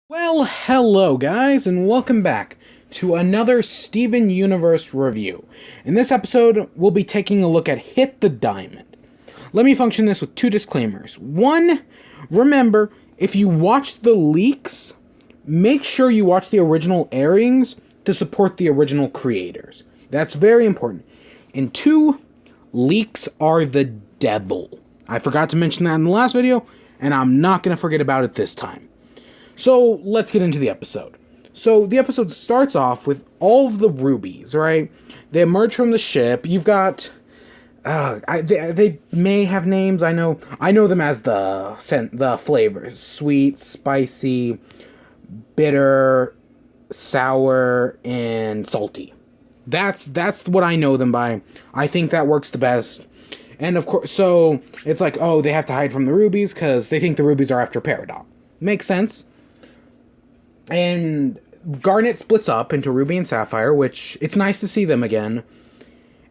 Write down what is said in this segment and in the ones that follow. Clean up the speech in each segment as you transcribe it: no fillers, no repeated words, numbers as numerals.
Well, hello guys, and welcome back to another Steven Universe review. In this episode, we'll be taking a look at Hit the Diamond. Let me function this with two disclaimers. One, remember, if you watch the leaks, make sure you watch the original airings to support the original creators. That's very important. And two, leaks are the devil. I forgot to mention that in the last video, and I'm not going to forget about it this time. So, let's get into the episode. So, the episode starts off with all of the rubies, right? They emerge from the ship. You've got... they may have names. I know them as the flavors. Sweet, spicy, bitter, sour, and salty. That's what I know them by. I think that works the best. And of course, so, it's like, oh, they have to hide from the rubies because they think the rubies are after Peridot. Makes sense. And Garnet splits up into Ruby and Sapphire, which it's nice to see them again.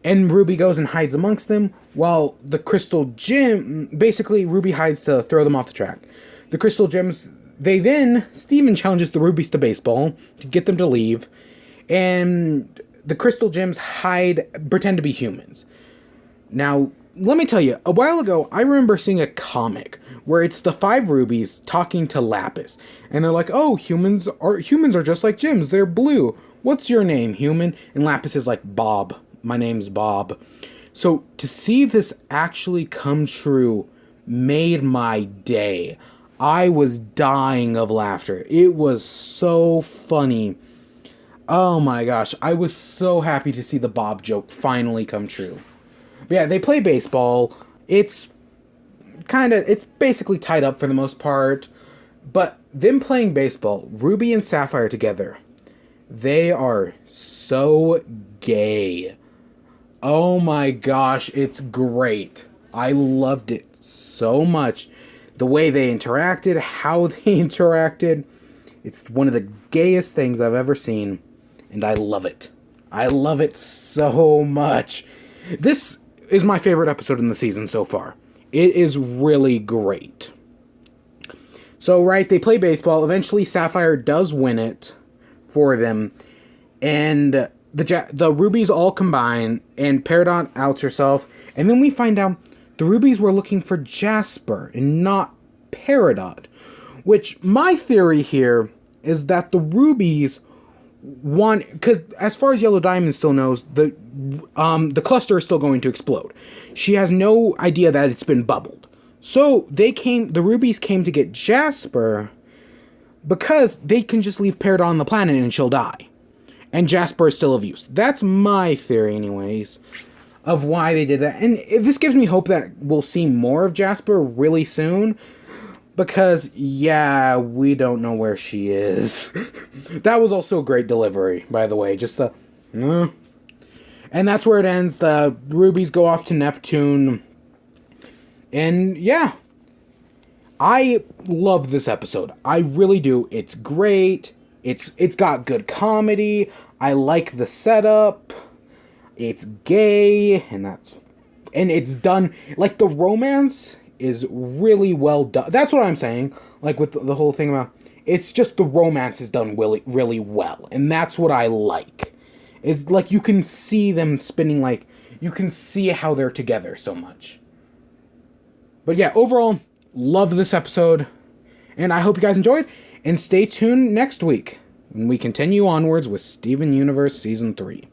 And Ruby goes and hides amongst them, while the Crystal Gem... Basically, Ruby hides to throw them off the track. The Crystal Gems... Steven challenges the Rubies to baseball to get them to leave. And the Crystal Gems pretend to be humans. Now, let me tell you, a while ago, I remember seeing a comic where it's the 5 rubies talking to Lapis. And they're like, oh, humans are just like gems. They're blue. What's your name, human? And Lapis is like, Bob. My name's Bob. So to see this actually come true made my day. I was dying of laughter. It was so funny. Oh my gosh. I was so happy to see the Bob joke finally come true. But yeah, they play baseball. It's basically tied up for the most part. But them playing baseball, Ruby and Sapphire together, they are so gay. Oh my gosh, it's great. I loved it so much. The way they interacted, how they interacted. It's one of the gayest things I've ever seen. And I love it. I love it so much. This is my favorite episode in the season so far. It is really great. So, right, they play baseball. Eventually, Sapphire does win it for them. And the Rubies all combine, and Peridot outs herself. And then we find out the Rubies were looking for Jasper and not Peridot. Which, my theory here is that the Rubies want... Because as far as Yellow Diamond still knows, the cluster is still going to explode. She has no idea that it's been bubbled. So the Rubies came to get Jasper because they can just leave Peridot on the planet and she'll die. And Jasper is still of use. That's my theory anyways of why they did that. And this gives me hope that we'll see more of Jasper really soon. Because, yeah, we don't know where she is. That was also a great delivery, by the way. Just the... And that's where it ends. The Rubies go off to Neptune. And, yeah. I love this episode. I really do. It's great. It's got good comedy. I like the setup. It's gay. And it's done... Like, the romance is really well done. That's what I'm saying. Like, with the whole thing about... It's just the romance is done really, really well. And that's what I like. Is, like, you can see them spinning, like... You can see how they're together so much. But yeah, overall, love this episode. And I hope you guys enjoyed. And stay tuned next week when we continue onwards with Steven Universe Season 3.